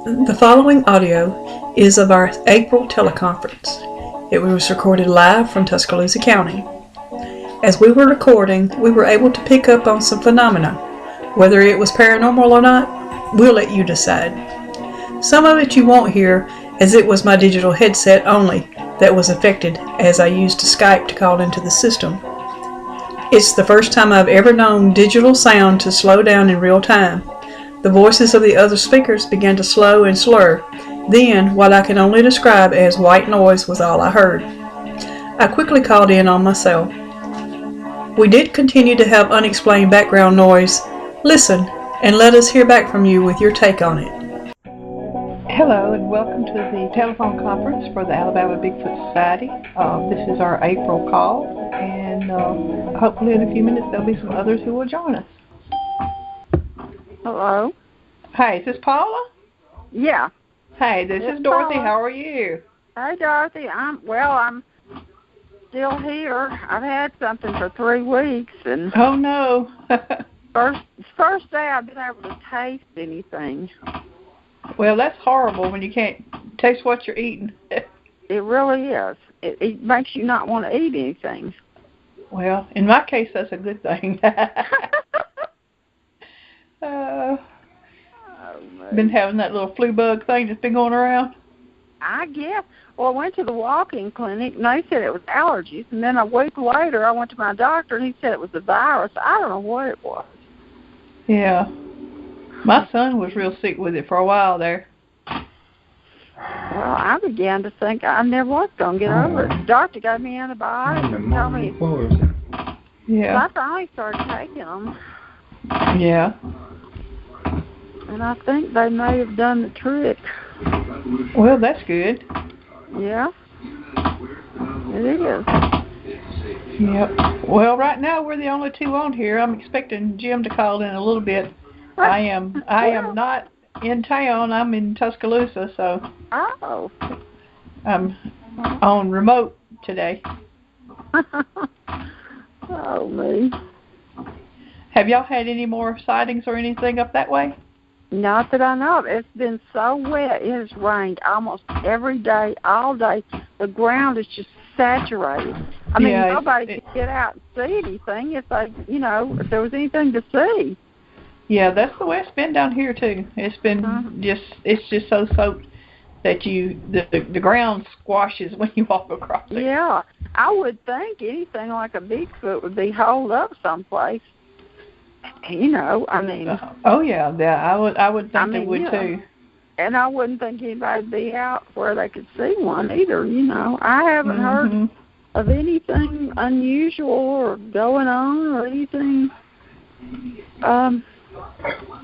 The following audio is of our April teleconference. It was recorded live from Tuscaloosa County. As we were recording, we were able to pick up on some phenomena. Whether it was paranormal or not, we'll let you decide. Some of it you won't hear, as it was my digital headset only that was affected, as I used Skype to call into the system. It's the first time I've ever known digital sound to slow down in real time. The voices of the other speakers began to slow and slur. Then, what I can only describe as white noise was all I heard. I quickly called in on my cell. We did continue to have unexplained background noise. Listen, and let us hear back from you with your take on it. Hello, and welcome to the telephone conference for the Alabama Bigfoot Society. This is our April call, and hopefully in a few minutes there'll be some others who will join us. Hello? Hi, is this Paula? Yeah. Hey, this is Dorothy. Paula. How are you? Hey, Dorothy. I'm still here. I've had something for 3 weeks, and Oh, no. first day I've been able to taste anything. Well, that's horrible when you can't taste what you're eating. It really is. It makes you not want to eat anything. Well, in my case, that's a good thing. Been having that little flu bug thing that's been going around? I guess. Well, I went to the walk-in clinic, and they said it was allergies. And then a week later, I went to my doctor, and he said it was a virus. I don't know what it was. Yeah. My son was real sick with it for a while there. Well, I began to think I never was going to get over it. The doctor gave me antibiotics and told me. Yeah. I finally started taking them. Yeah. And I think they may have done the trick. Well, that's good. Yeah. It is. Yep. Well, right now we're the only two on here. I'm expecting Jim to call in a little bit. I am not in town. I'm in Tuscaloosa, so Oh. I'm on remote today. Oh, me. Have y'all had any more sightings or anything up that way? Not that I know of. It's been so wet. It has rained almost every day, all day. The ground is just saturated. I mean, nobody could get out and see anything if if there was anything to see. Yeah, that's the way it's been down here too. It's been it's just so soaked that the ground squashes when you walk across it. Yeah, I would think anything like a Bigfoot would be holed up someplace. I mean. Oh yeah, I would think they would too. And I wouldn't think anybody'd be out where they could see one either. I haven't heard of anything unusual or going on or anything.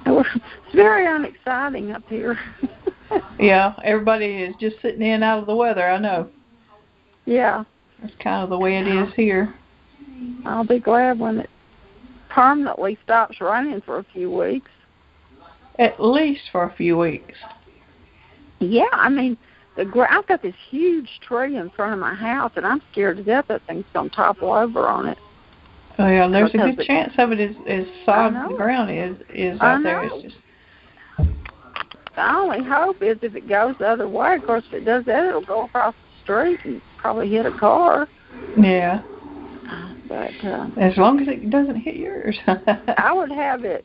It's very unexciting up here. Yeah, everybody is just sitting in out of the weather. I know. Yeah. That's kind of the way it is here. I'll be glad when it permanently stops raining for a few weeks. At least for a few weeks. Yeah, I mean, I've got this huge tree in front of my house, and I'm scared to death that thing's going to topple over on it. Oh yeah, there's a good chance of it as solid the ground is out there. It's just. The only hope is if it goes the other way. Of course, if it does that, it'll go across the street and probably hit a car. Yeah. But as long as it doesn't hit yours. I would have it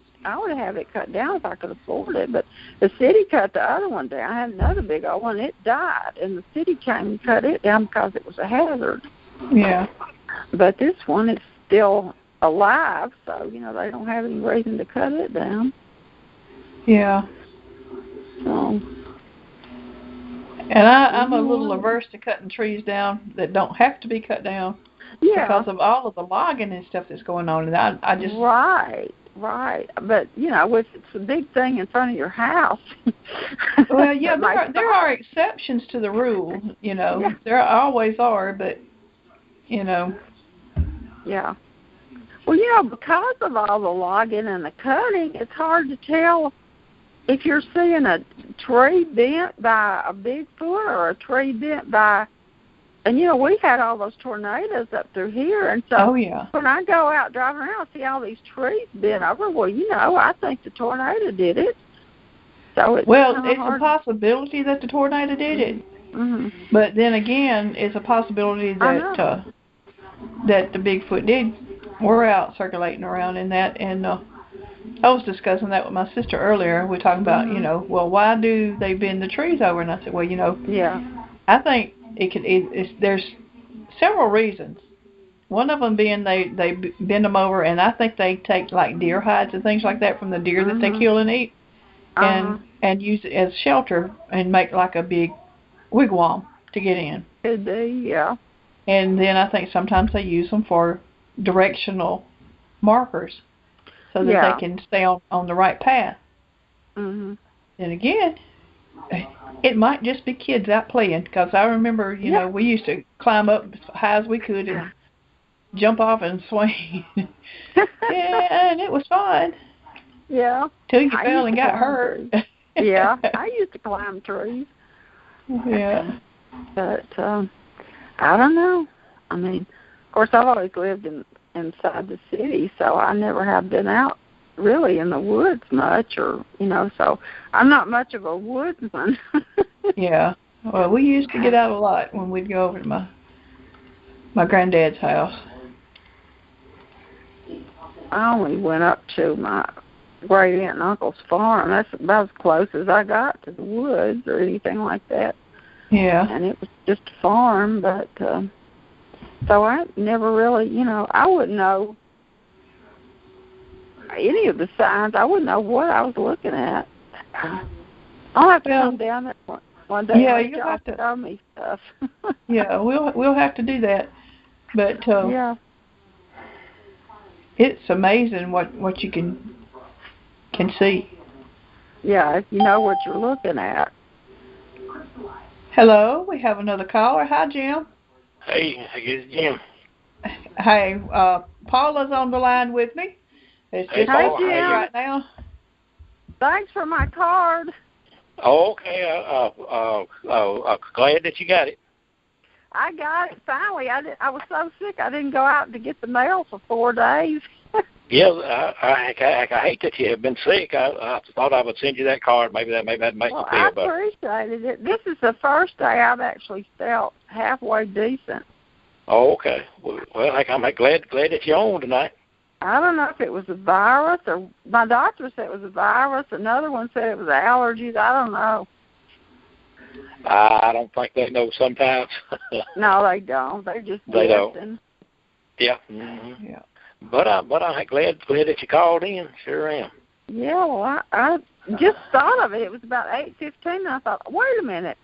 cut down if I could afford it. But the city cut the other one down. I had another big old one. It died, and the city came and cut it down because it was a hazard. Yeah. But this one is still alive, so they don't have any reason to cut it down. Yeah. So. And I'm a little averse to cutting trees down that don't have to be cut down. Yeah. Because of all of the logging and stuff that's going on, and I just right. But if it's a big thing in front of your house. Well, yeah, there are exceptions to the rule. Yeah. There always are, but Yeah. Well, because of all the logging and the cutting, it's hard to tell if you're seeing a tree bent by a Bigfoot or a tree bent by. And, we had all those tornadoes up through here. And so when I go out driving around, I see all these trees bent over. Well, I think the tornado did it. So it's it's hard. a possibility that the tornado did it. Mm-hmm. But then again, it's a possibility that that the Bigfoot did. We're out circulating around in that, and I was discussing that with my sister earlier. We're talking about, well, why do they bend the trees over? And I said, well, yeah, I think there's several reasons. One of them being they bend them over, and I think they take like deer hides and things like that from the deer that they kill and eat, and use it as shelter and make like a big wigwam to get in. Could be, yeah. And then I think sometimes they use them for directional markers so that they can stay on the right path. Mm-hmm. And again, it might just be kids out playing, because I remember, we used to climb up as high as we could and jump off and swing. And it was fun. Yeah. Till you fell and got hurt. Yeah, I used to climb trees. Yeah. But I don't know. I mean, of course, I've always lived inside the city, so I never have been out really in the woods much, or so I'm not much of a woodsman. Yeah. Well, we used to get out a lot when we'd go over to my granddad's house. I only went up to my great aunt and uncle's farm. That's about as close as I got to the woods or anything like that. Yeah. And it was just a farm, but so I never really, I wouldn't know any of the signs. I wouldn't know what I was looking at. I'll have to come down there one day. Yeah, you'll have to show me stuff. Yeah, we'll have to do that. But yeah, it's amazing what you can see. Yeah, if you know what you're looking at. Hello, we have another caller. Hi, Jim. Hey, it's Jim. Hey, Paula's on the line with me. It's just Paula, Jim. right now. Thanks for my card. Oh, okay. Glad that you got it. I got it finally. I was so sick I didn't go out to get the mail for 4 days. Yeah, I hate that you have been sick. I thought I would send you that card. Maybe that make you feel better. I appreciated it. This is the first day I've actually felt halfway decent. Oh, okay. Well, I'm glad that you're on tonight. I don't know if it was a virus, or my doctor said it was a virus. Another one said it was allergies. I don't know. I don't think they know sometimes. No, they don't. They're just they guessing. don't. Yeah. Mm-hmm. Yeah. But I'm glad that you called in. Sure am. Yeah, well, I just thought of it. It was about 8:15. And I thought, wait a minute,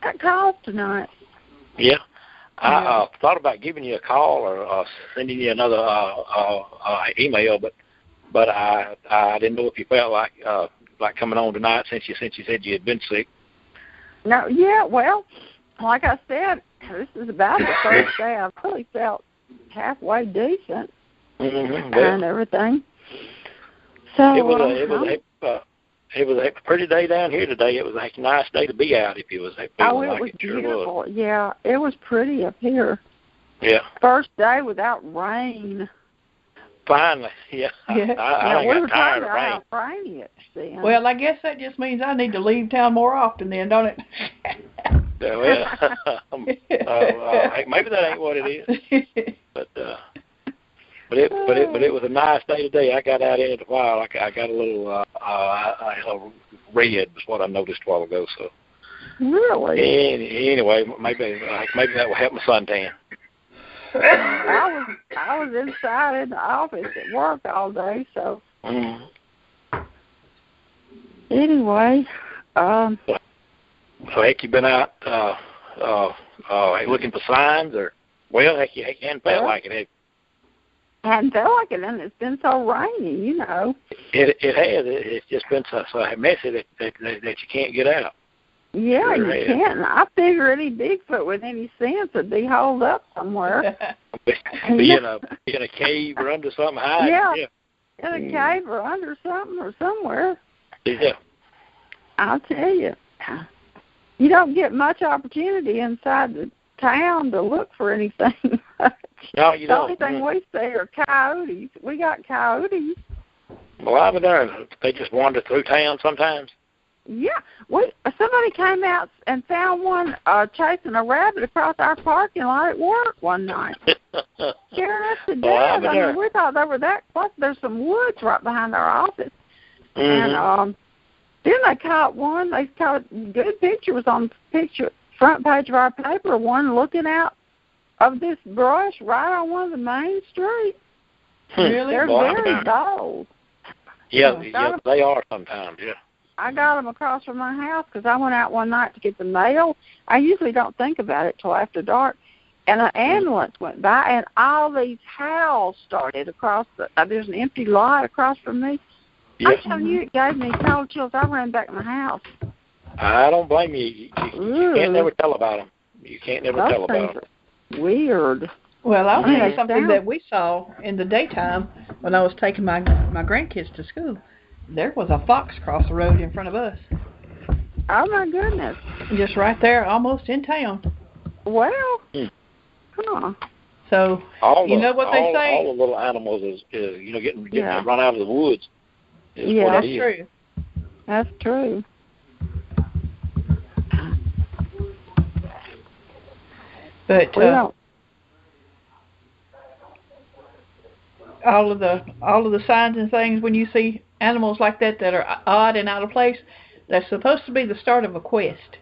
that call's tonight. Yeah. I thought about giving you a call or sending you another email, but I didn't know if you felt like coming on tonight since you said you had been sick. No, yeah, well, like I said, this is about the first day I've really felt halfway decent. Mm-hmm. And everything. So it was a pretty day down here today. It was a nice day to be out if you was feeling it was beautiful. Sure was. Yeah, it was pretty up here. Yeah. First day without rain. Finally, yeah. I we were got tired of rain. How rainy it's been. Well, I guess that just means I need to leave town more often then, don't it? Well, maybe that ain't what it is. But it was a nice day today. I got out in it a while. I got a little red was what I noticed a while ago. So really, anyway, maybe that will help my suntan. I was inside in the office at work all day. So anyway, so heck, you been out looking for signs, or heck, you hadn't felt like it. I hadn't felt like it, and it's been so rainy, It has. It's just been so messy that you can't get out. Yeah, you can't. I figure any Bigfoot with any sense would be holed up somewhere. Be in a cave or under something high. Yeah, in a cave or under something or somewhere. Yeah. I'll tell you. You don't get much opportunity inside the town to look for anything. No, you don't. The only thing we see are coyotes. We got coyotes. Well, I've been there. They just wander through town sometimes. Yeah, somebody came out and found one chasing a rabbit across our parking lot at work one night. Scaring us to death. I mean, we thought they were that close. There's some woods right behind our office. And then they caught one. They caught a good picture. Was on the front page of our paper. One looking out of this brush right on one of the main streets. Really? They're very bold. Yeah, they are sometimes. Yeah. I got them across from my house because I went out one night to get the mail. I usually don't think about it till after dark. And an ambulance went by, and all these howls started across there's an empty lot across from me. Yes. I'm telling you, it gave me cold chills. I ran back in the house. I don't blame you. You can't never tell about them. You can't never tell about them. Weird. Well, I'll tell you something that we saw in the daytime when I was taking my grandkids to school. There was a fox across the road in front of us. Oh, my goodness. Just right there, almost in town. Well, huh. So, you know what they say? All the little animals is getting run out of the woods. Yeah, that's true. That's true. But all of the signs and things when you see animals like that are odd and out of place, that's supposed to be the start of a quest.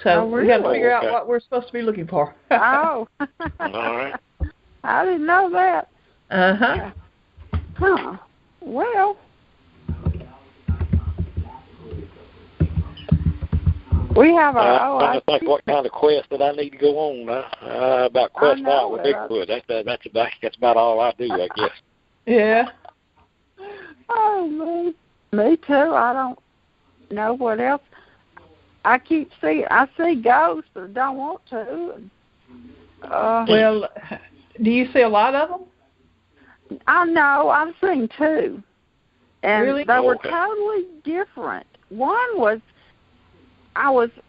So we got to figure out what we're supposed to be looking for. Oh. All right. I didn't know that. Uh-huh. Huh. Well. We have I'm trying to think what kind of quest that I need to go on about quest out with Bigfoot. That's about all I do, I guess. Yeah. Oh, me too. I don't know what else. I see ghosts, but don't want to. Well, do you see a lot of them? I know. I've seen two, and really? They were totally different. One was.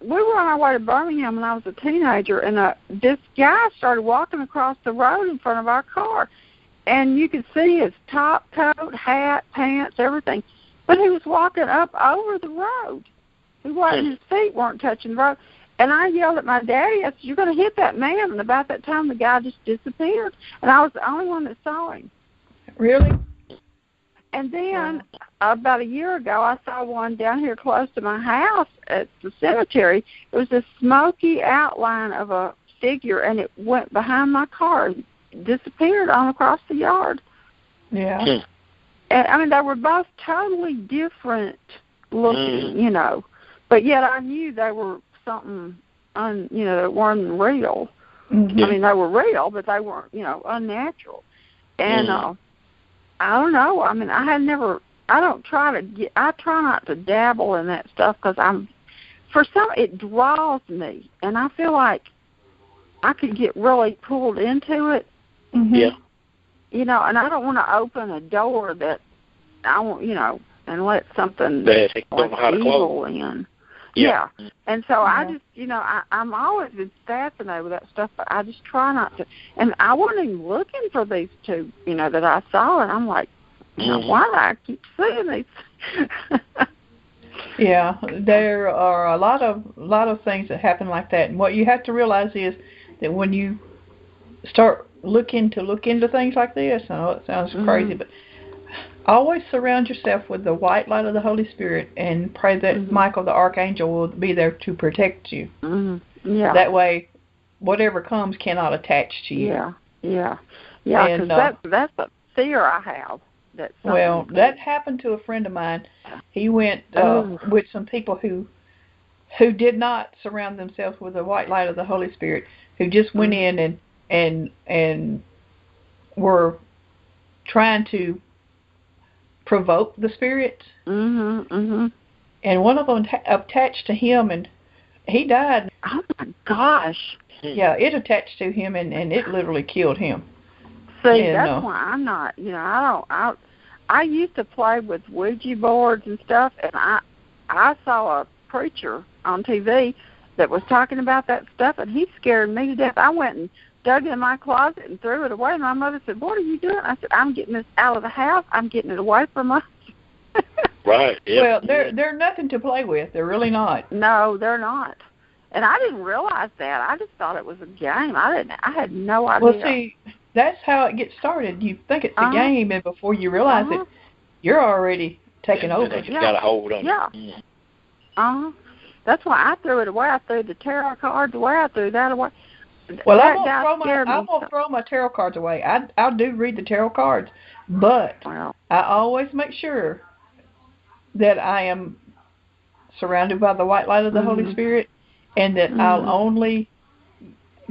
We were on our way to Birmingham when I was a teenager, and this guy started walking across the road in front of our car, and you could see his top coat, hat, pants, everything, but he was walking up over the road. His feet weren't touching the road, and I yelled at my daddy. I said, "You're going to hit that man!" And about that time, the guy just disappeared, and I was the only one that saw him. Really? And then about a year ago, I saw one down here close to my house at the cemetery. It was a smoky outline of a figure, and it went behind my car and disappeared on across the yard. Yeah. And I mean, they were both totally different looking, but yet I knew they were something, that weren't real. Mm-hmm. I mean, they were real, but they weren't, unnatural. And I don't know. I mean, I try not to dabble in that stuff because it draws me, and I feel like I could get really pulled into it. Mm-hmm. Yeah. And I don't want to open a door that I want, and let something that don't know how to evil close. In. Yeah. And so I just, I'm always been fascinated with that stuff, but I just try not to. And I wasn't even looking for these two, that I saw, and I'm like, why do I keep seeing these? Yeah, there are a lot of things that happen like that, and what you have to realize is that when you start look into things like this, I know it sounds crazy, but always surround yourself with the white light of the Holy Spirit and pray that Michael the Archangel will be there to protect you. Mm-hmm. Yeah. That way, whatever comes cannot attach to you. Yeah, because that's a fear I have. That happened to a friend of mine. He went with some people who did not surround themselves with the white light of the Holy Spirit, who just went in and were trying to provoke the spirits. And one of them attached to him, and he died. Oh my gosh! Yeah, it attached to him, and it literally killed him. See, that's why I'm not. I used to play with Ouija boards and stuff, and I saw a preacher on TV that was talking about that stuff, and he scared me to death. I went and dug it in my closet and threw it away. And my mother said, "What are you doing?" I said, "I'm getting this out of the house. I'm getting it away from us." Right. Yep. Well, they're nothing to play with. They're really not. No, they're not. And I didn't realize that. I just thought it was a game. I had no idea. Well, see, that's how it gets started. You think it's a game, and before you realize it, you're already taking over. You got a hold on it. Yeah. That's why I threw it away. I threw the tarot cards away. I threw that away. Well, I won't throw my tarot cards away. I do read the tarot cards, but I always make sure that I am surrounded by the white light of the Holy Spirit, and that I'll only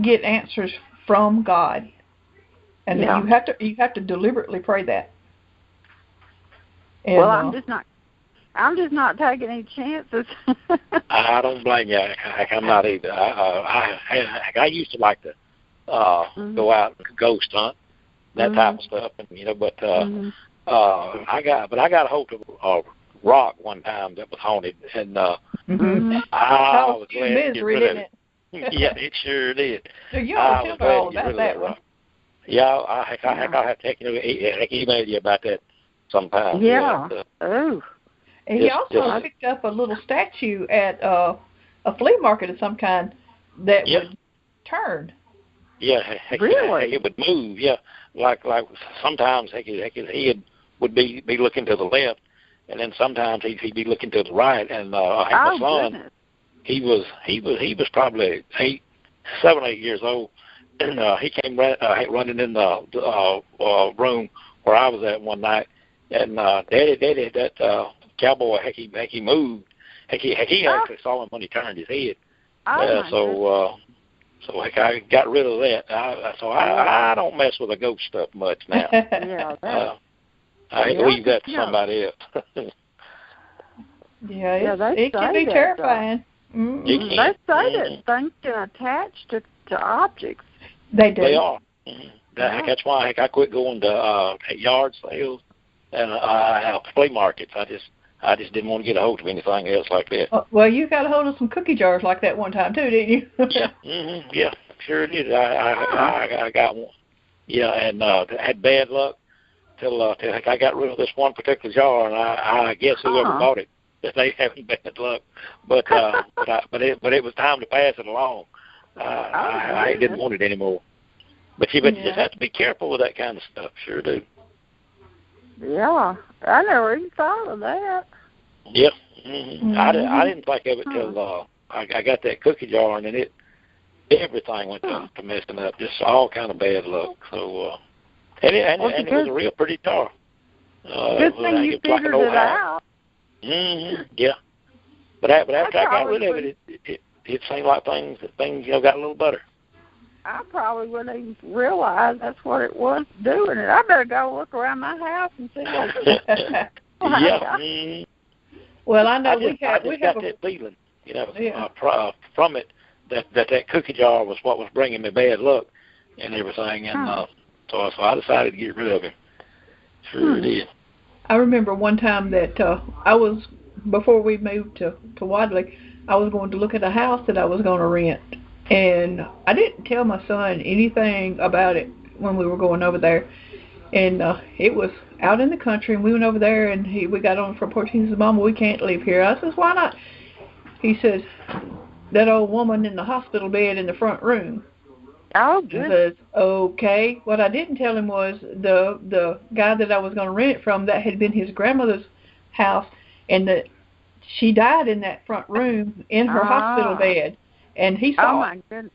get answers from God. And that you have to deliberately pray that. And, well, I'm just not taking any chances. I don't blame you. I'm not either. I used to like to go out and ghost hunt, that type of stuff, and but I got a hold of a rock one time that was haunted, and I was glad to get rid of it. Yeah, it sure did. So you ought to tell her all about that one. Yeah, I'll have to email you about that sometime. Yeah. Oh. And he also picked up a little statue at a flea market of some kind that would turn. Yeah, really? It would move. Yeah, like sometimes he would be looking to the left, and then sometimes he'd be looking to the right. And my son, goodness. he was probably 7, 8 years old, and he came running in the room where I was at one night, and Daddy, that cowboy, he moved. He actually saw him when he turned his head. So I got rid of that. I don't mess with the ghost stuff much now. I leave that to somebody else. It can be terrifying. They say that things can attach to objects. They do. They are. That's why I quit going to yard sales and flea markets. I just didn't want to get a hold of anything else like that. Well, you got a hold of some cookie jars like that one time too, didn't you? Yeah, sure did. I got one. Yeah, and had bad luck till I got rid of this one particular jar, and I guess whoever bought it, that they having bad luck. But it was time to pass it along. I didn't want it anymore. But you just have to be careful with that kind of stuff. Sure do. Yeah, I never even thought of that. Yeah, I didn't think of it till I got that cookie jar, and then everything went to messing up, just all kind of bad luck. So, and it was a real pretty jar. Good thing you figured it out. Yeah, but after I got rid of it, it seemed like things got a little better. I probably wouldn't even realize that's what it was doing it. I better go look around my house and see what Well, I know we got that feeling, from it that cookie jar was what was bringing me bad luck and everything, and so I decided to get rid of it. Sure did. I remember one time that I was, before we moved to Wadley, I was going to look at a house that I was going to rent. And I didn't tell my son anything about it when we were going over there. And it was out in the country, and we went over there, and we got on the front porch. He says, "Mama, we can't live here." I says, "Why not?" He says, "That old woman in the hospital bed in the front room." Oh, good. I says, "Okay." What I didn't tell him was the guy that I was going to rent it from, that had been his grandmother's house, and that she died in that front room in her hospital bed. And he saw. Oh my goodness!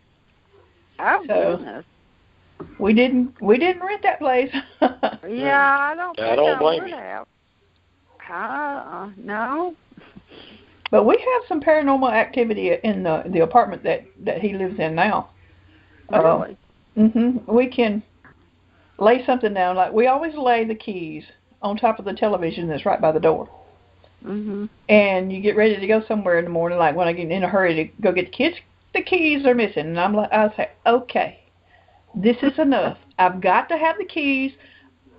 Oh goodness! We didn't rent that place. Yeah, I don't think I blame would you. have. No. But we have some paranormal activity in the apartment that he lives in now. Really? We can lay something down. Like, we always lay the keys on top of the television that's right by the door. And you get ready to go somewhere in the morning, like when I get in a hurry to go get the kids, the keys are missing. And I say, okay, this is enough. I've got to have the keys.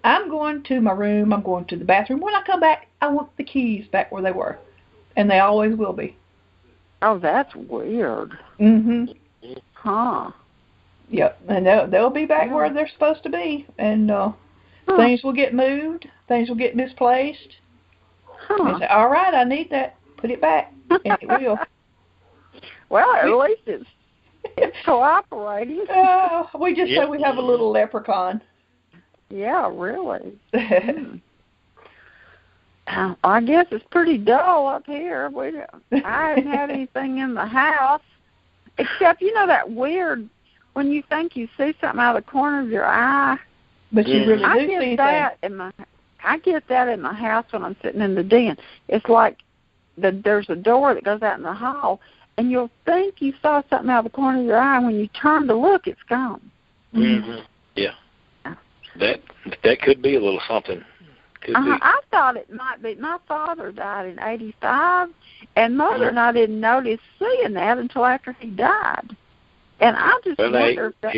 I'm going to my room. I'm going to the bathroom. When I come back, I want the keys back where they were. And they always will be. Oh, that's weird. Huh. Yep. And they'll be back where they're supposed to be. And things will get moved. Things will get misplaced. Huh. say, all right, I need that. Put it back. And it will. Well, at least it's cooperating. We just say we have a little leprechaun. Yeah, really. I guess it's pretty dull up here. I haven't had anything in the house, except, that weird, when you think you see something out of the corner of your eye. But you really do see I get that in my house when I'm sitting in the den. It's like there's a door that goes out in the hall, and you'll think you saw something out of the corner of your eye, and when you turn to look, it's gone. Mm-hmm. Yeah. That could be a little something. I thought it might be. My father died in '85, and Mother and I didn't notice seeing that until after he died. And I just wonder if that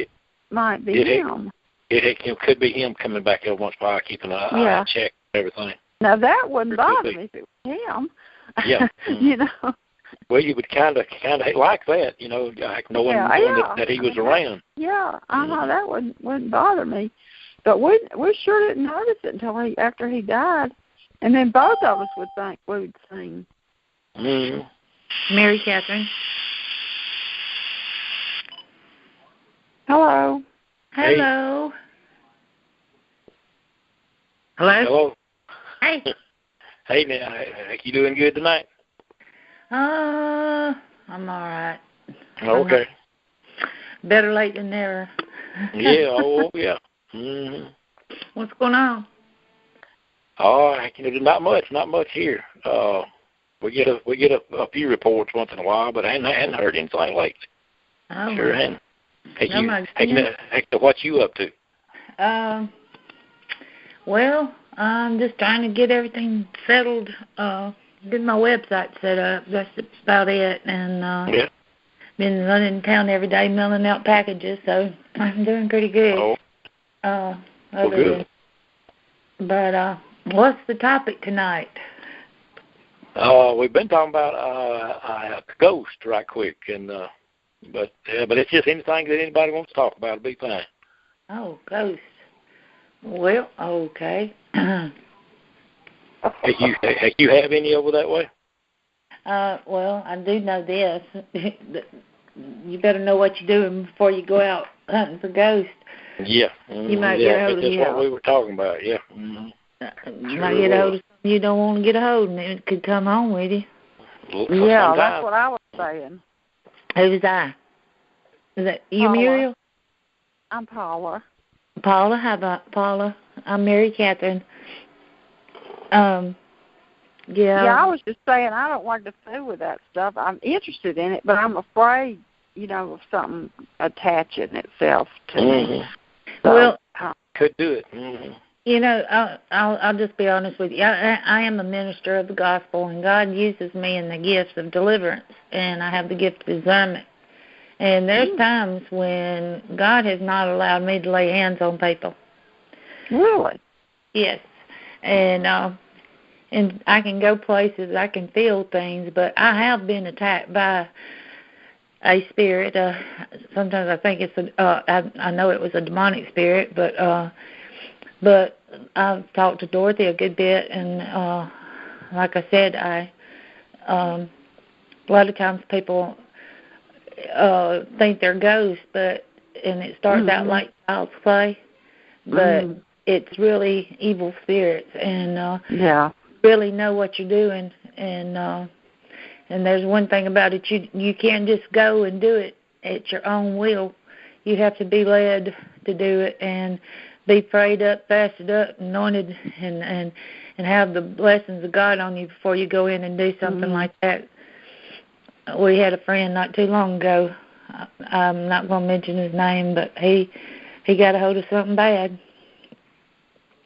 might be him. It could be him coming back every once in a while, keeping an eye check and everything. Now, that wouldn't bother me if it was him. Yeah. Mm-hmm. Well, you would kind of like that, like knowing that he was around. Yeah, that wouldn't bother me. But we sure didn't notice it until after he died. And then both of us would think we would sing. Mm-hmm. Mary Catherine. Hello. Hello. Hello? Hello. Hey. Hey, now, you doing good tonight? I'm all right. Okay. Better late than never. Yeah, yeah. Mm-hmm. What's going on? Oh, there's not much here. We get a few reports once in a while, but I hadn't heard anything lately. Oh. Sure hadn't. What you up to? Well, I'm just trying to get everything settled. Get my website set up. That's about it. And been running town every day, mailing out packages. So I'm doing pretty good. Good. But what's the topic tonight? We've been talking about a ghost right quick, and but it's just anything that anybody wants to talk about. It'll be fine. Oh, ghost. Well, okay. You have any over that way? Well, I do know this. You better know what you're doing before you go out hunting for ghosts. Yeah. You might get a hold of that's what we were talking about, yeah. Mm-hmm. You might get a hold of something you don't want to get a hold of, and it could come home with you. Yeah, that's what I was saying. Who's I? Is that you, Paula. Muriel? I'm Paula. Paula, how about Paula? I'm Mary Catherine. Yeah, I was just saying I don't like to fool with that stuff. I'm interested in it, but I'm afraid, of something attaching itself to me. So, well, could do it. Mm-hmm. I'll just be honest with you. I am a minister of the gospel, and God uses me in the gifts of deliverance, and I have the gift of discernment. And there's times when God has not allowed me to lay hands on people. Really? Yes. And I can go places, I can feel things, but I have been attacked by a spirit. Sometimes I think it's I know it was a demonic spirit, but I've talked to Dorothy a good bit, and like I said, a lot of times people think they're ghosts, and it starts out like child's play, but it's really evil spirits, and really know what you're doing, and there's one thing about it, you can't just go and do it at your own will. You have to be led to do it and be prayed up, fasted up, anointed, and have the blessings of God on you before you go in and do something like that. We had a friend not too long ago. I'm not going to mention his name, but he got a hold of something bad,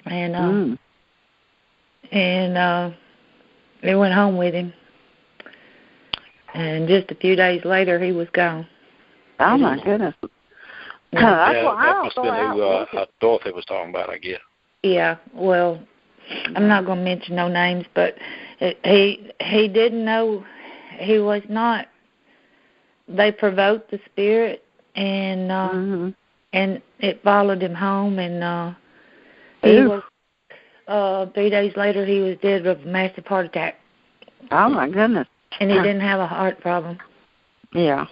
and it went home with him. And just a few days later, he was gone. Oh my goodness! That must have been who Dorothy was talking about, I guess. Yeah. Well, I'm not going to mention no names, but he didn't know. He was not. They provoked the spirit, and it followed him home, and he was 3 days later, he was dead of a massive heart attack. Oh, my goodness. And he didn't have a heart problem. Yeah.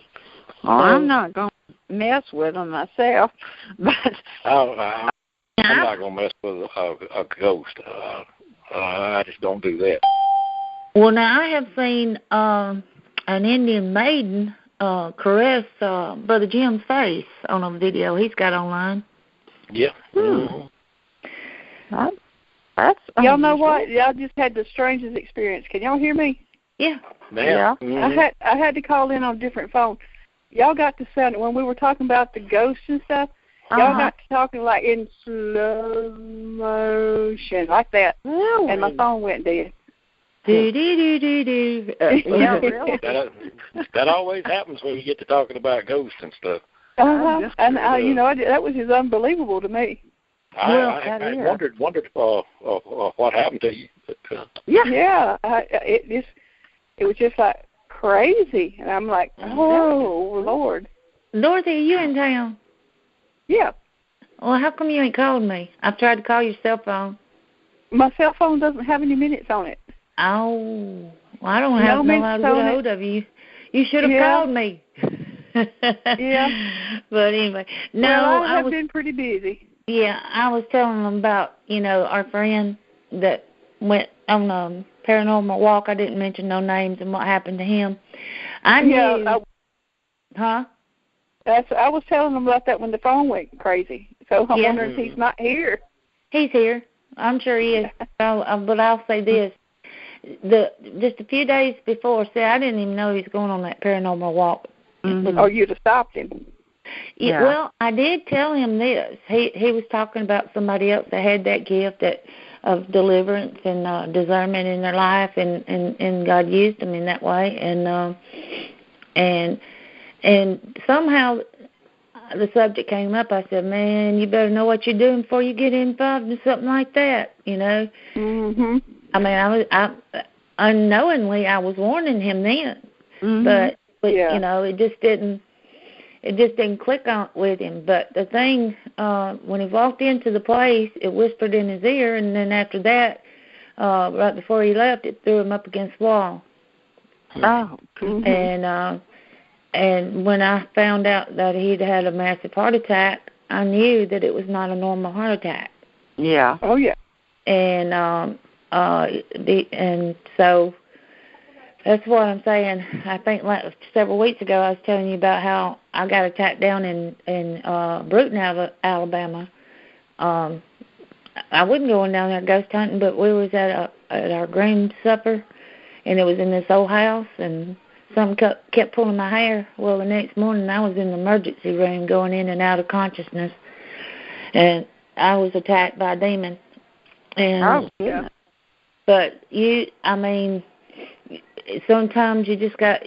Well, I'm not going to mess with him myself, but... I'm not going to mess with a ghost. I just don't do that. Well, now, I have seen an Indian maiden caress Brother Jim's face on a video he's got online. Yeah. Mm-hmm. That's y'all know what? Y'all just had the strangest experience. Can y'all hear me? Yeah. Yeah. Mm-hmm. I had to call in on a different phone. Y'all got to sound when we were talking about the ghosts and stuff. Y'all got to talking like in slow motion, like that, and my phone went dead. Do do do do do. Yeah, really. That always happens when you get to talking about ghosts and stuff. And that was just unbelievable to me. I wondered what happened to you. Yeah. It was just like crazy, and I'm like, oh Lord. Dorothy, are you in town? Yeah. Well, how come you ain't called me? I've tried to call your cell phone. My cell phone doesn't have any minutes on it. Oh, well, I don't know how to get a hold of you. You should have called me. Yeah. But anyway, no, well, I have been pretty busy. Yeah, I was telling them about, our friend that went on a paranormal walk. I didn't mention no names and what happened to him. I knew. Huh? I was telling them about that when the phone went crazy. So I'm wondering if he's not here. He's here. I'm sure he is. But I'll say this. Just a few days before, I didn't even know he was going on that paranormal walk. Mm-hmm. Or you'd have stopped him. Yeah. Well, I did tell him this. He was talking about somebody else that had that gift of deliverance and discernment in their life, and God used them in that way. And somehow the subject came up. I said, "Man, you better know what you're doing before you get involved in something like that." Mm-hmm. I mean, I unknowingly I was warning him then, but it just didn't. It just didn't click on with him. But the thing, when he walked into the place, it whispered in his ear, and then after that, right before he left, it threw him up against the wall. Oh. Mm-hmm. And when I found out that he'd had a massive heart attack, I knew that it was not a normal heart attack. Yeah. Oh yeah. And and so that's what I'm saying. I think several weeks ago I was telling you about how I got attacked down in Bruton, Alabama. I wasn't going down there ghost hunting, but we was at our grand supper, and it was in this old house, and something kept pulling my hair. Well, the next morning I was in the emergency room going in and out of consciousness, and I was attacked by a demon. And, but sometimes you just got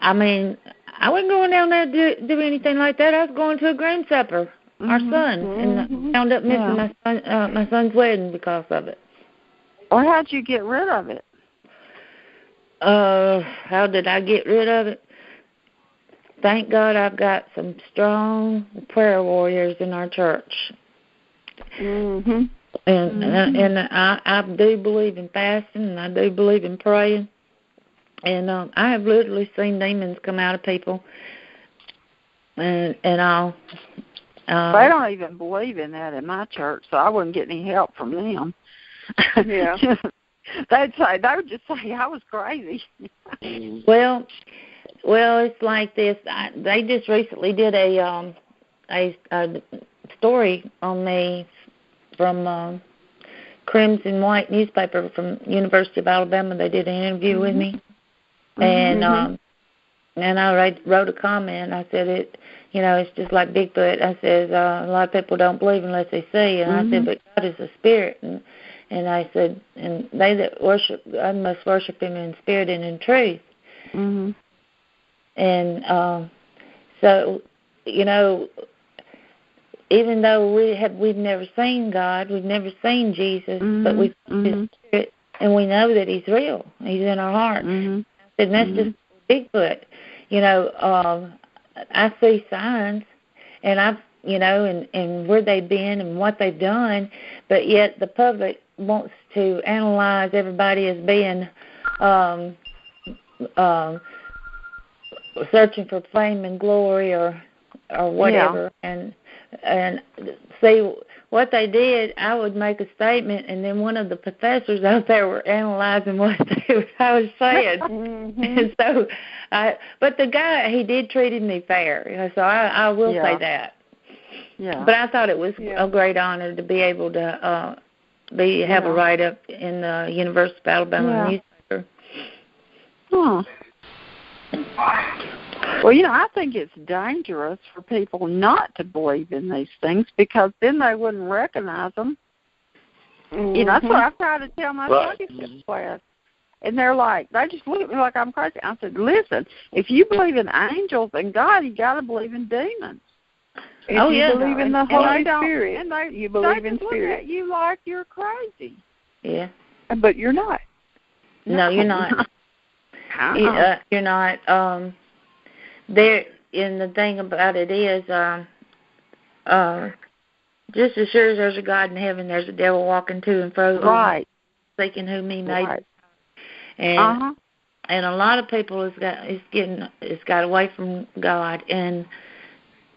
I wasn't going down there to do anything like that. I was going to a grand supper, our son, and wound up missing my son's wedding because of it. Well, how'd you get rid of it? How did I get rid of it? Thank God I've got some strong prayer warriors in our church. Mm-hmm. And I do believe in fasting, and I do believe in praying. And I have literally seen demons come out of people. And I'll... they don't even believe in that in my church, so I wouldn't get any help from them. Yeah. They would just say I was crazy. Well, it's like this. They just recently did a story on me from Crimson White newspaper from University of Alabama. They did an interview with me, and I wrote a comment. I said it's just like Bigfoot. I said a lot of people don't believe unless they see, and I said, but God is a spirit, and I said, and they that worship God must worship Him in spirit and in truth. Mm-hmm. And so, even though we've never seen God, we've never seen Jesus, but we've seen His Spirit, and we know that He's real. He's in our hearts. And that's just Bigfoot. I see signs, and and where they've been and what they've done, but yet the public wants to analyze everybody as being searching for fame and glory or whatever, and see what they did. I would make a statement, and then one of the professors out there were analyzing what I was saying. And so, but the guy, he did treat me fair, so I will say that. Yeah. But I thought it was a great honor to be able to have a write-up in the University of Alabama newspaper. Huh. Well, I think it's dangerous for people not to believe in these things because then they wouldn't recognize them. That's what I try to tell my Sunday class. And they're like, they just look at me like I'm crazy. I said, listen, if you believe in angels and God, you got to believe in demons. If you believe in the Holy Spirit, and you believe in Spirit. Spirit. Look at you like you're crazy. Yeah. But you're not. No, you're not. You're not. And the thing about it is, just as sure as there's a God in heaven, there's a devil walking to and fro, seeking whom he made. Right. And a lot of people has got away from God, and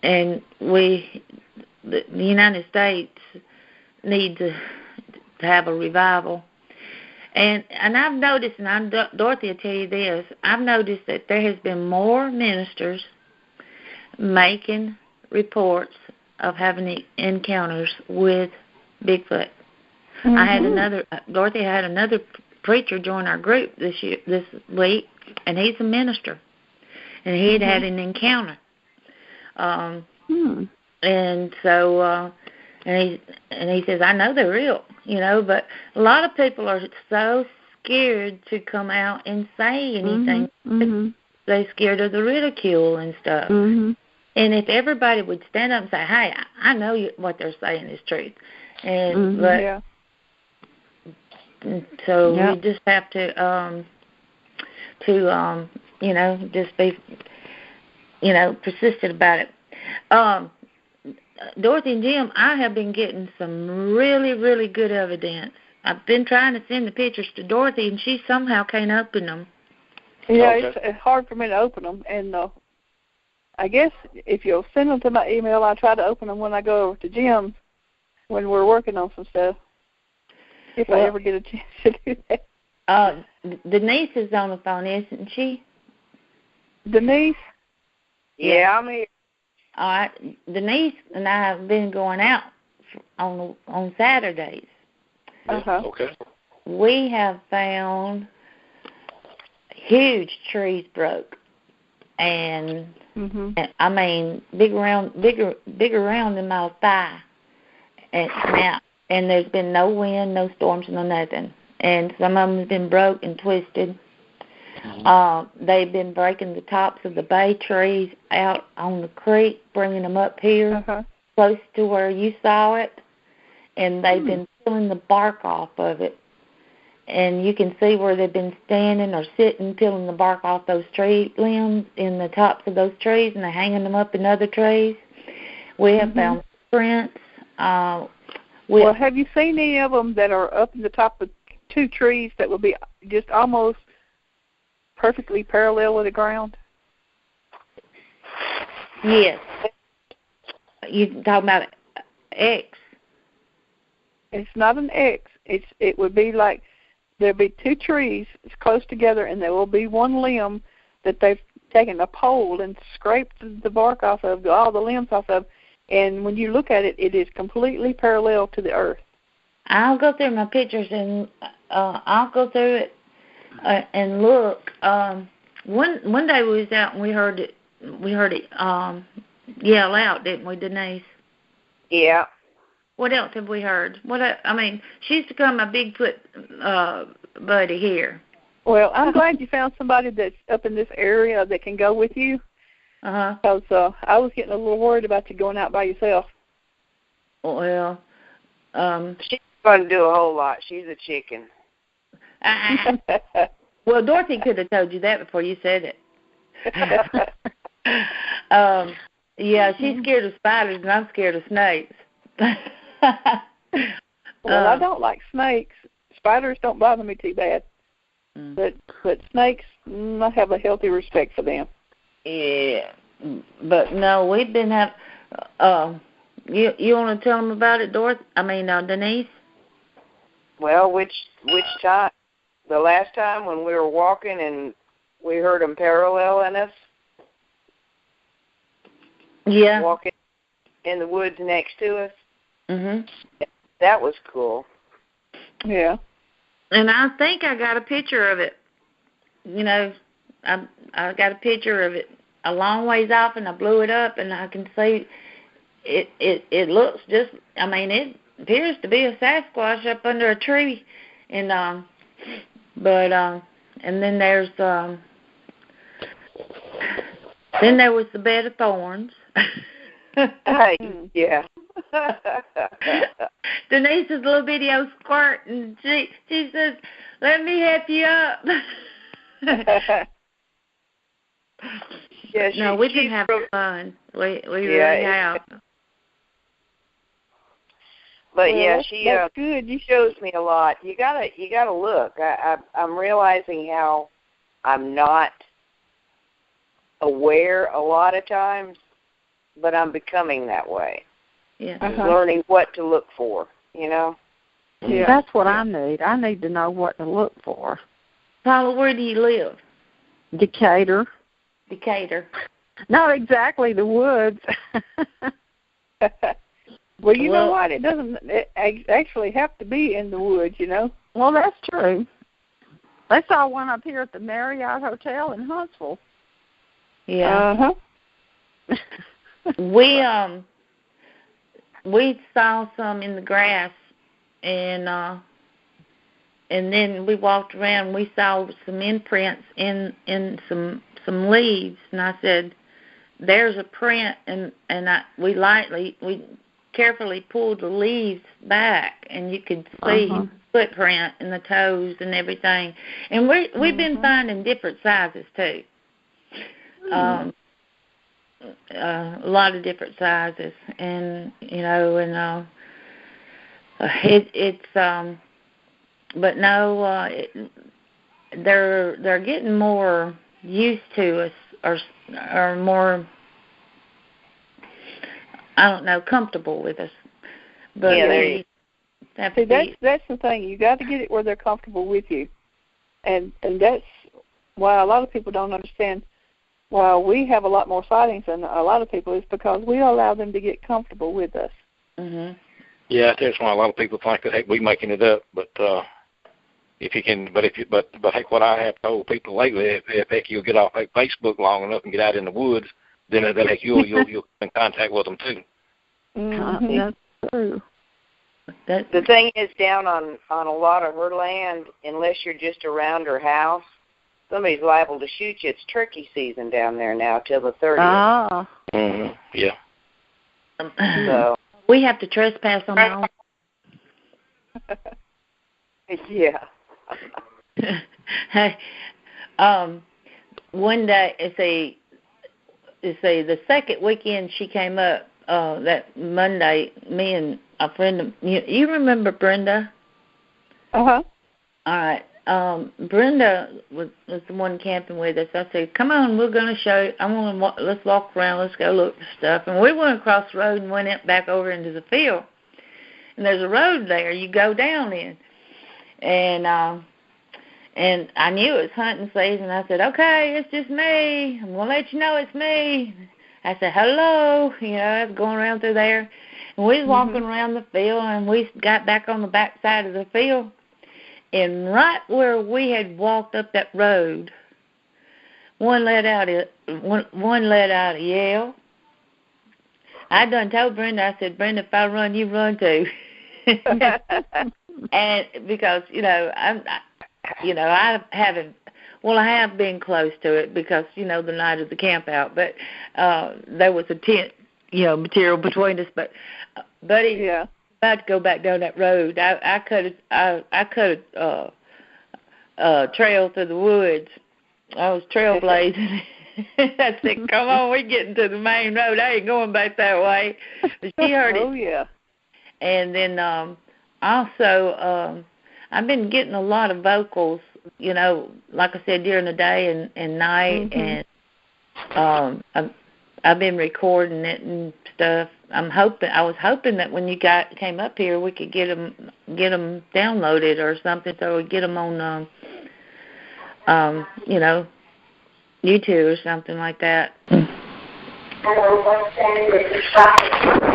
the United States need to have a revival. And I've noticed, and Dorothy will tell you this, I've noticed that there has been more ministers making reports of having encounters with Bigfoot. Dorothy had another preacher join our group this week, and he's a minister, and he had an encounter. And so, and he says, I know they're real, but a lot of people are so scared to come out and say anything. They're scared of the ridicule and stuff. And if everybody would stand up and say, hey, I know what they're saying is truth. And so we just have to just be, persistent about it. Dorothy and Jim, I have been getting some really, really good evidence. I've been trying to send the pictures to Dorothy, and she somehow can't open them. Yeah, it's hard for me to open them. And I guess if you'll send them to my email, I'll try to open them when I go over to Jim's when we're working on some stuff, if I ever get a chance to do that. Denise is on the phone, isn't she? Denise? Yeah, I'm here. All right, Denise and I have been going out on Saturdays. Okay. We have found huge trees broke, and I mean bigger around than my thigh, and there's been no wind, no storms, no nothing, and some of them have been broke and twisted. They've been breaking the tops of the bay trees out on the creek, bringing them up here, close to where you saw it, and they've been peeling the bark off of it. And you can see where they've been standing or sitting, peeling the bark off those tree limbs in the tops of those trees, and they're hanging them up in other trees. We have found prints. Well, have you seen any of them that are up in the top of two trees that will be just almost perfectly parallel with the ground? Yes. You talking about X? It's not an X. It would be like there'll be two trees close together, and there will be one limb that they've taken a pole and scraped the bark off of, all the limbs off of, and when you look at it, it is completely parallel to the earth. I'll go through my pictures and I'll go through it and look. One day we was out and we heard it yell out, didn't we, Denise? Yeah. What else have we heard? She used to come my Bigfoot buddy here. Well, I'm glad you found somebody that's up in this area that can go with you. Because I was getting a little worried about you going out by yourself. Well, she's going to do a whole lot. She's a chicken. Well, Dorothy could have told you that before you said it. Yeah, she's scared of spiders, and I'm scared of snakes. Well, I don't like snakes. Spiders don't bother me too bad. But snakes, I have a healthy respect for them. Yeah, but no, we've been having. You want to tell them about it, Denise? Well, which time? The last time when we were walking and we heard them paralleling us? Yeah. Walking in the woods next to us? Mhm. That was cool. Yeah. And I think I got a picture of it. I got a picture of it a long ways off, and I blew it up, and I can see it looks just. It appears to be a Sasquatch up under a tree, and and then there's then there was the bed of thorns. Hey, yeah. Denise's little video squirt, and she says, "Let me help you up." Yeah, we've been having fun. We really have. But well, she that's good. She shows me a lot. You gotta look. I'm realizing how I'm not aware a lot of times, but I'm becoming that way. Yeah. Learning what to look for, Yeah. That's what I need. I need to know what to look for. Paula, where do you live? Decatur. Not exactly the woods. Well, you know what? It doesn't actually have to be in the woods, Well, that's true. They saw one up here at the Marriott Hotel in Huntsville. Yeah. We saw some in the grass, and then we walked around. And we saw some imprints in some leaves, and I said, "There's a print," and we carefully pulled the leaves back, and you could see footprint and the toes and everything. And we've been finding different sizes too. A lot of different sizes, and but no, they're getting more used to us, or more, I don't know, comfortable with us. But that's the thing. You got to get it where they're comfortable with you, and that's why a lot of people don't understand. Well, we have a lot more sightings than a lot of people. Is because we allow them to get comfortable with us. Mhm. Yeah, that's why a lot of people think that we're making it up. But heck, what I have told people lately, if you'll get off Facebook long enough and get out in the woods, then heck, you'll come in contact with them too. Mm-hmm. That's true. The thing is, down on a lot of her land, unless you're just around her house, somebody's liable to shoot you. It's turkey season down there now till the 30th. Ah. Mm-hmm. Yeah. So we have to trespass on our own. Yeah. Hey, one day, the second weekend she came up, that Monday, me and a friend of you remember Brenda? Uh-huh. All right. Brenda was the one camping with us. I said, "Come on, we're going to show you. Let's walk around. Let's go look for stuff." And we went across the road and went back over into the field. And there's a road there you go down in. And I knew it was hunting season. I said, "Okay, it's just me. I'm going to let you know it's me." I said, "Hello." I was going around through there. And we was walking around the field, and we got back on the back side of the field. And right where we had walked up that road, one let out a yell. I done told Brenda, I said, "Brenda, if I run, you run too." And because, I haven't, I have been close to it because, the night of the camp out, but there was a tent, material between us, but Buddy, about to go back down that road. I cut a trail through the woods. I was trailblazing, I said, come on, we're getting to the main road. I ain't going back that way. But she heard it. Oh, yeah. And then also I've been getting a lot of vocals, you know, like I said, during the day and night. Mm-hmm. And I've been recording it and stuff. I was hoping that when you came up here, we could get them downloaded or something, so we get them on, you know, YouTube or something like that.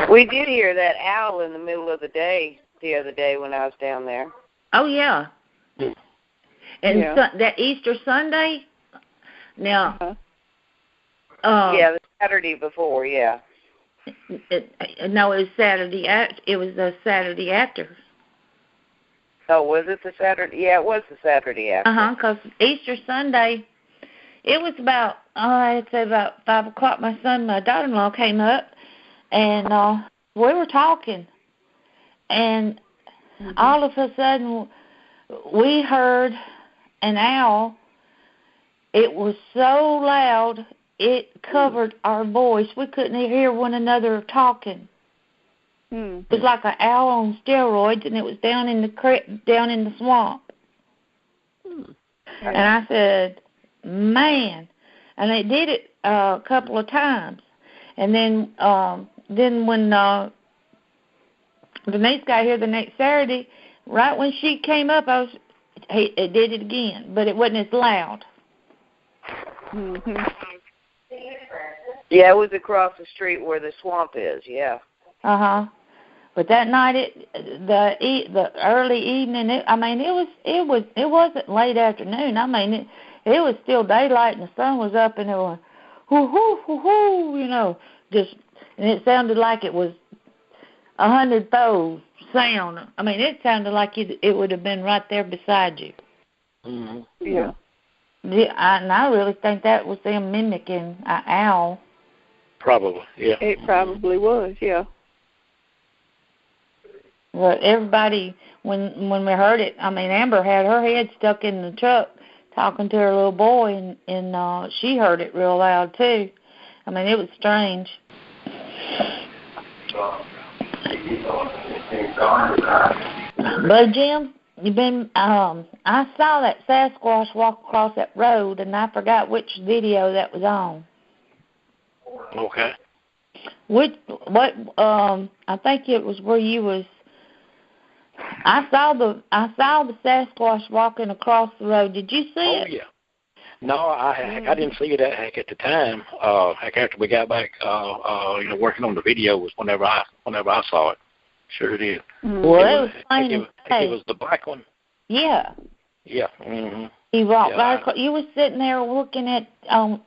We did hear that owl in the middle of the day the other day when I was down there. Oh yeah. And yeah. That Easter Sunday. Now. Yeah, the Saturday before, yeah. No, it was Saturday. It was the Saturday after. Oh, was it the Saturday? Yeah, it was the Saturday after. Because Easter Sunday, it was about, I'd say about 5 o'clock. My daughter-in-law came up, and we were talking, and all of a sudden we heard an owl. It was so loud. It covered our voice. We couldn't hear one another talking. It was like an owl on steroids, and it was down in the swamp. And I said, man. And they did it a couple of times. And then when Denise got here the next Saturday, right when she came up, it did it again, but it wasn't as loud. Mm-hmm. Yeah, it was across the street where the swamp is. Yeah. But that night, the early evening, it wasn't late afternoon. I mean, it was still daylight and the sun was up, and it was hoo hoo hoo hoo, you know, and it sounded like it was 100-fold sound. I mean, it sounded like it would have been right there beside you. Mm-hmm. Yeah. And I really think that was them mimicking an owl. Probably, yeah. It probably was, yeah. But everybody, when we heard it, I mean, Amber had her head stuck in the truck talking to her little boy, and she heard it real loud, too. I mean, it was strange. But, Jim, I saw that Sasquatch walk across that road, and I forgot which video that was on. Okay. I think it was where you was. I saw the Sasquatch walking across the road. Did you see it? Oh yeah. No, I didn't see it at the time. After we got back, working on the video was whenever I saw it. Sure it is. Well, it was the black one. Yeah. Yeah. Mm-hmm. He walked right across. You was sitting there looking at.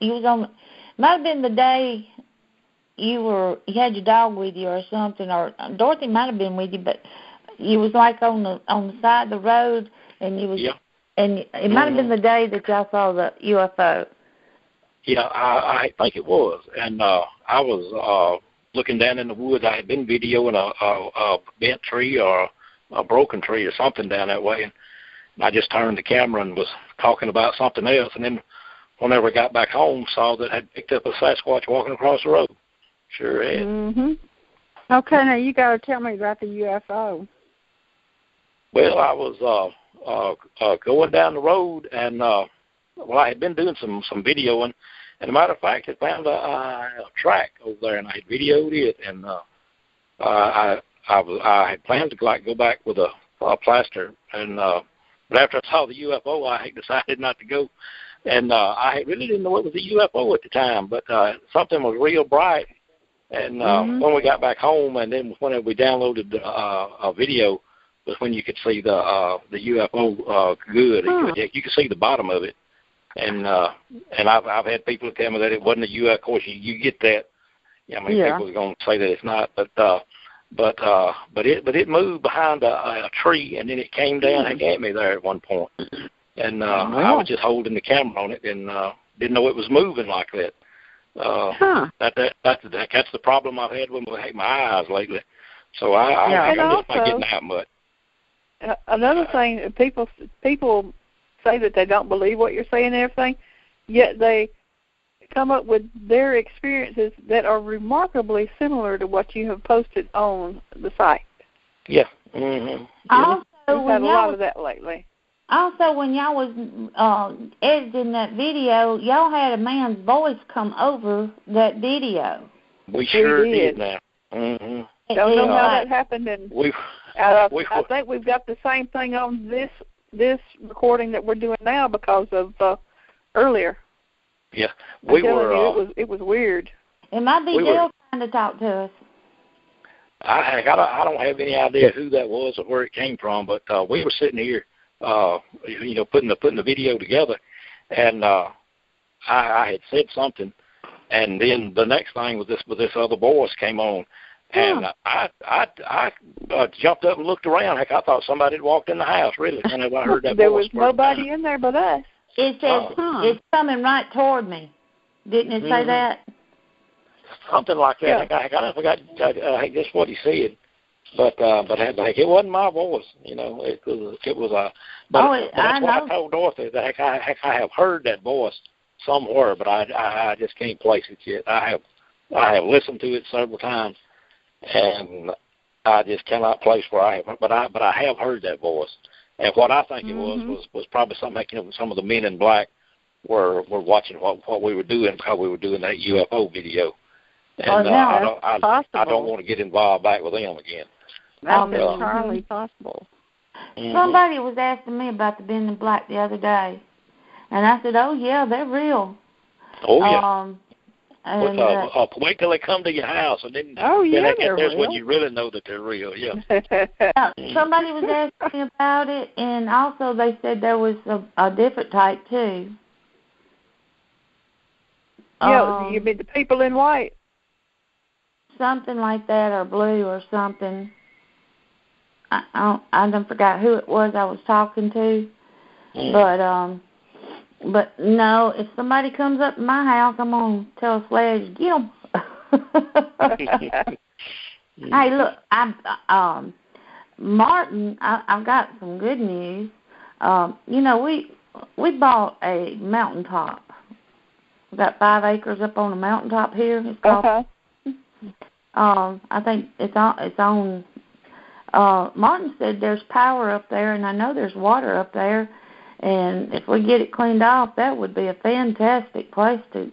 You was on. Might have been the day you had your dog with you or something, or Dorothy might have been with you, but you was like on the side of the road, and you was. Yeah. And it might have been the day that y'all saw the UFO. Yeah, I think it was. And I was looking down in the woods. I had been videoing a bent tree or a broken tree or something down that way. And I just turned the camera and was talking about something else. And then whenever I got back home, saw that I had picked up a Sasquatch walking across the road. Sure had. Mm-hmm. Okay, now you got to tell me about the UFO. Well, I was going down the road, and I had been doing some videoing, and as a matter of fact, I found a track over there, and I had videoed it, and I had planned to go back with a plaster, and but after I saw the UFO, I decided not to go, and I really didn't know it was a UFO at the time, but something was real bright, and when we got back home, and then when we downloaded a video, was when you could see the UFO good. You could see the bottom of it, and I've had people tell me that it wasn't a UFO. Of course, you get that. I mean, people are going to say that it's not, but it moved behind a tree, and then it came down and at me there at one point, and I was just holding the camera on it and didn't know it was moving like that. That's the problem I've had with my eyes lately. So I'm just not getting out much. Another thing, people say that they don't believe what you're saying and everything, yet they come up with their experiences that are remarkably similar to what you have posted on the site. Yeah. Mm-hmm. Also, we've had a lot of that lately. Also, when y'all was editing that video, y'all had a man's voice come over that video. We sure did now. Mm-hmm. Don't know how that happened, and I think we've got the same thing on this recording that we're doing now because of earlier. Yeah, it was weird. It might be Dale trying to talk to us. I don't have any idea who that was or where it came from, but we were sitting here, putting the video together, and I had said something, and then the next thing was this other voice came on, and I jumped up and looked around. Heck, I thought somebody had walked in the house. Really, whenever I heard that there voice. There was nobody in there but us. It says it's coming right toward me. Didn't it say that? Something like that. Yeah. I forgot just what he said, but it wasn't my voice. It was. But that's what I told Dorothy. That I have heard that voice somewhere, but I just can't place it yet. I have listened to it several times, and I just cannot place where I have. But I have heard that voice. And what I think it was probably something like some of the men in black were watching what we were doing because we were doing that UFO video. And I don't want to get involved back with them again. That's entirely possible. Mm-hmm. Somebody was asking me about the men in black the other day, and I said, "Oh yeah, they're real." Oh yeah. Wait till they come to your house, and then there's when you really know that they're real. Yeah. Somebody was asking me about it, and also they said there was a different type too. Yeah, you mean the people in white? Something like that, or blue, or something. I don't forgot who it was I was talking to, But no, if somebody comes up to my house, I'm gonna tell Sledge, get 'em. Hey, look, Martin, I've got some good news. We bought a mountaintop. We got 5 acres up on a mountaintop here. It's called. I think it's on. Martin said there's power up there, and I know there's water up there. And if we get it cleaned off, that would be a fantastic place to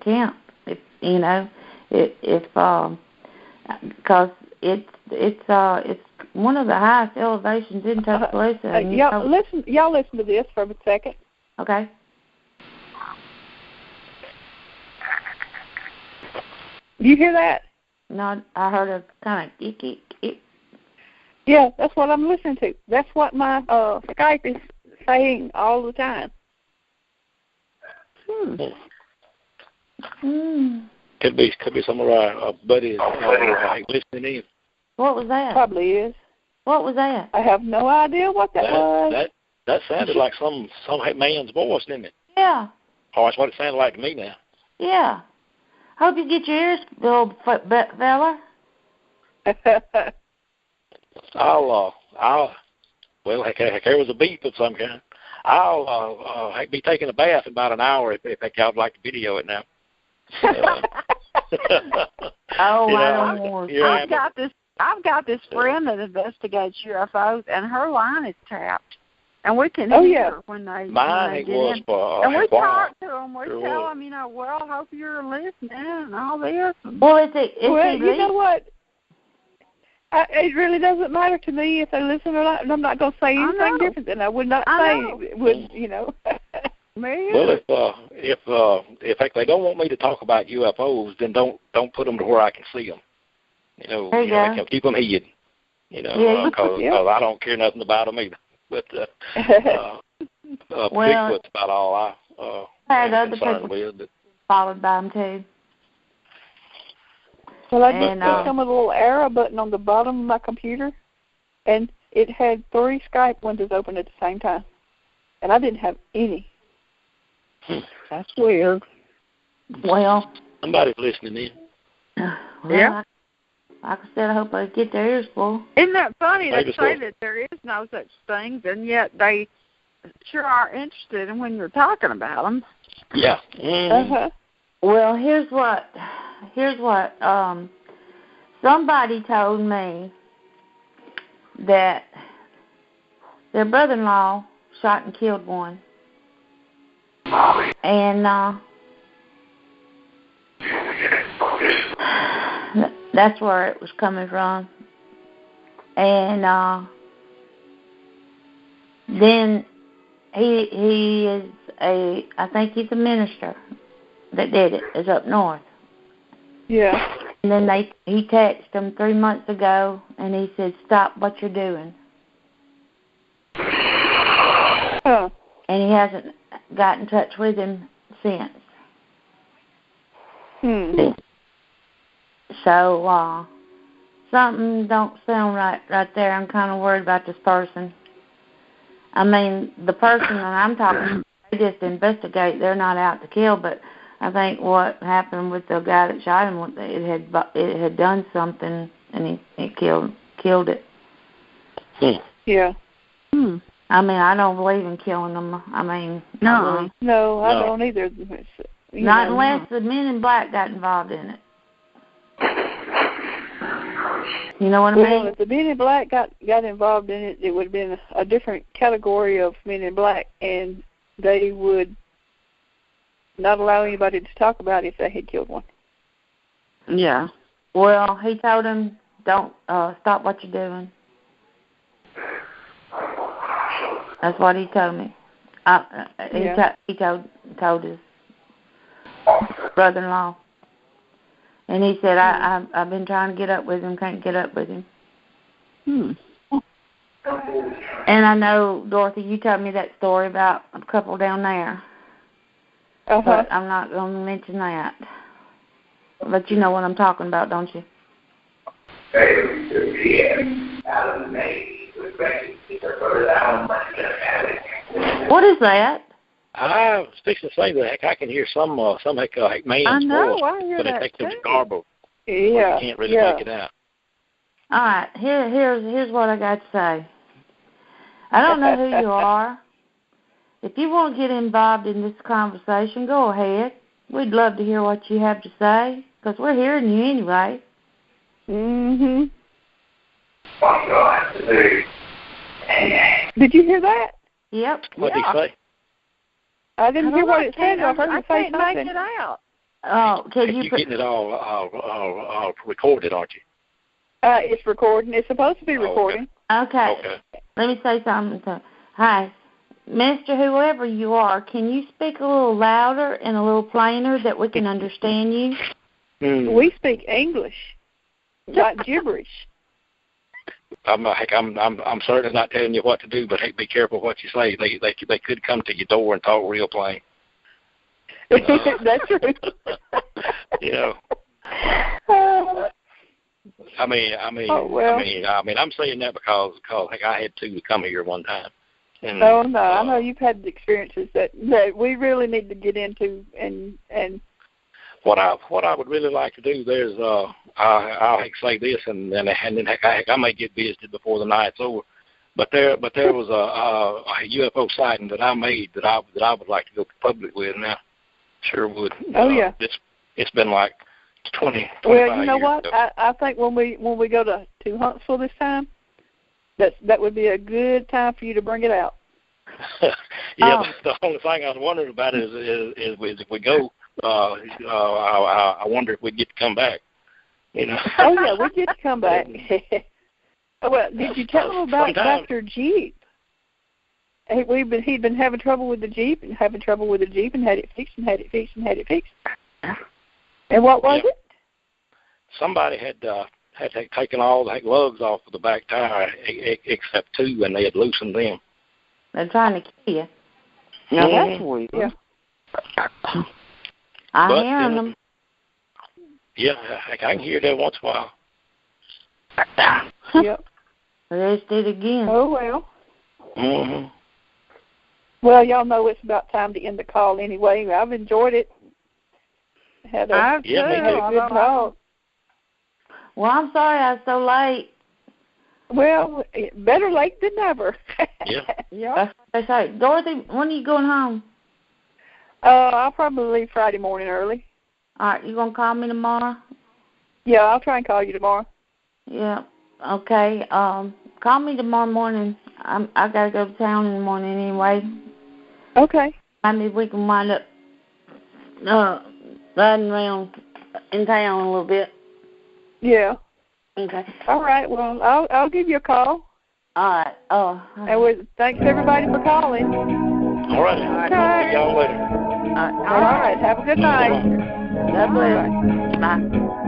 camp. Because it's one of the highest elevations in Tuscaloosa. Y'all listen to this for a second. Okay. You hear that? No, I heard a kind of eek. Yeah, that's what I'm listening to. That's what my Skype is saying all the time. Could be some of our buddies listening in. What was that? Probably is. What was that? I have no idea what that was. That sounded like some man's voice, didn't it? Yeah. Oh, that's what it sounded like to me now. Yeah. Hope you get your ears, little fella. Well, heck, there was a beep of some kind. I'll be taking a bath in about an hour if y'all would like to video it now. I've got this friend that investigates UFOs, and her line is tapped, and we can hear her when they get in. And we talk to them. We tell them, I hope you're listening and all this. Well, you know what? It really doesn't matter to me if they listen or not. And I'm not going to say anything different than I would not say. Well, if they don't want me to talk about UFOs, then don't put them to where I can see them. Keep them hidden. Because I don't care nothing about them either. But Bigfoot's about all I had other people followed by them too. Well, I just clicked on the little arrow button on the bottom of my computer, and it had 3 Skype windows open at the same time, and I didn't have any. That's weird. Well, somebody's listening in. Yeah. Like I said, I hope I get their ears full. Isn't that funny? They say that there is no such thing, and yet they sure are interested in when you're talking about them. Yeah. Well, here's what somebody told me that their brother-in-law shot and killed one. And that's where it was coming from. And then he is I think he's a minister that did it. It's up north. Yeah. And then he texted him 3 months ago, and he said, "Stop what you're doing." Huh. And he hasn't got in touch with him since. So something don't sound right there. I'm kind of worried about this person. I mean, the person that I'm talking, they just investigate. They're not out to kill, but I think what happened with the guy that shot him, it had done something, and he killed it. Yeah. I mean, I don't believe in killing them. I mean, no, I don't either. Not unless the Men in Black got involved in it. You know what I mean? Well, if the Men in Black got involved in it, it would have been a different category of Men in Black, and they would not allow anybody to talk about it if they had killed one. Yeah. Well, he told him, "Don't stop what you're doing." That's what he told me. He told his brother-in-law. And he said, I've been trying to get up with him, can't get up with him. And I know, Dorothy, you told me that story about a couple down there. But I'm not going to mention that. But you know what I'm talking about, don't you? What is that? I was fixing to say that I can hear some man's voice, but it takes them garbled. Yeah, you can't really make it out. All right, here's what I got to say. I don't know who you are. If you want to get involved in this conversation, go ahead. We'd love to hear what you have to say, because we're hearing you anyway. Did you hear that? Yep. What did he say? I didn't hear what it said. I heard him say something. I can't make it out. Oh, you're getting it all recorded, aren't you? It's recording. It's supposed to be recording. Okay. Let me say something. Hi, Mr. Whoever you are, can you speak a little louder and a little plainer that we can understand you? We speak English, not gibberish. I'm certainly not telling you what to do, but hey, be careful what you say. They could come to your door and talk real plain. That's true. I'm saying that because I had to come here one time. And, no, I know you've had experiences that we really need to get into, and what I would really like to do there's I'll say this and then I may get visited before the night's over, but there was a UFO sighting that I made that I would like to go public with now. Sure would. Oh yeah. It's been like 20. Well, you know what? I think when we go to Huntsville this time, that would be a good time for you to bring it out. The only thing I was wondering about is if we go, I wonder if we get to come back. You know. Oh yeah, we get to come back. Well, did you tell them about Dr. Jeep? He'd been having trouble with the Jeep and had it fixed and had it fixed and had it fixed. And what was it? Somebody had taken all the lugs off of the back tire except two, and they had loosened them. They're trying to kill you. Now that's weird. Yeah. I hear them. Yeah, I can hear that once in a while. Yep. They did again. Oh well. Mm-hmm. Well, y'all know it's about time to end the call anyway. I've enjoyed it. Had a good talk. Well, I'm sorry I was so late. Well, better late than never. Yeah. Yeah. That's right. Dorothy, when are you going home? I'll probably leave Friday morning early. All right, you gonna call me tomorrow? Yeah, I'll try and call you tomorrow. Yeah. Okay. Call me tomorrow morning. I gotta go to town in the morning anyway. Okay. Maybe we can wind up riding around in town a little bit. Yeah. Okay. All right. Well, I'll give you a call. All right. Oh. And thanks everybody for calling. All right. Okay. See y'all later. All right. Have a good night. God bless. Bye.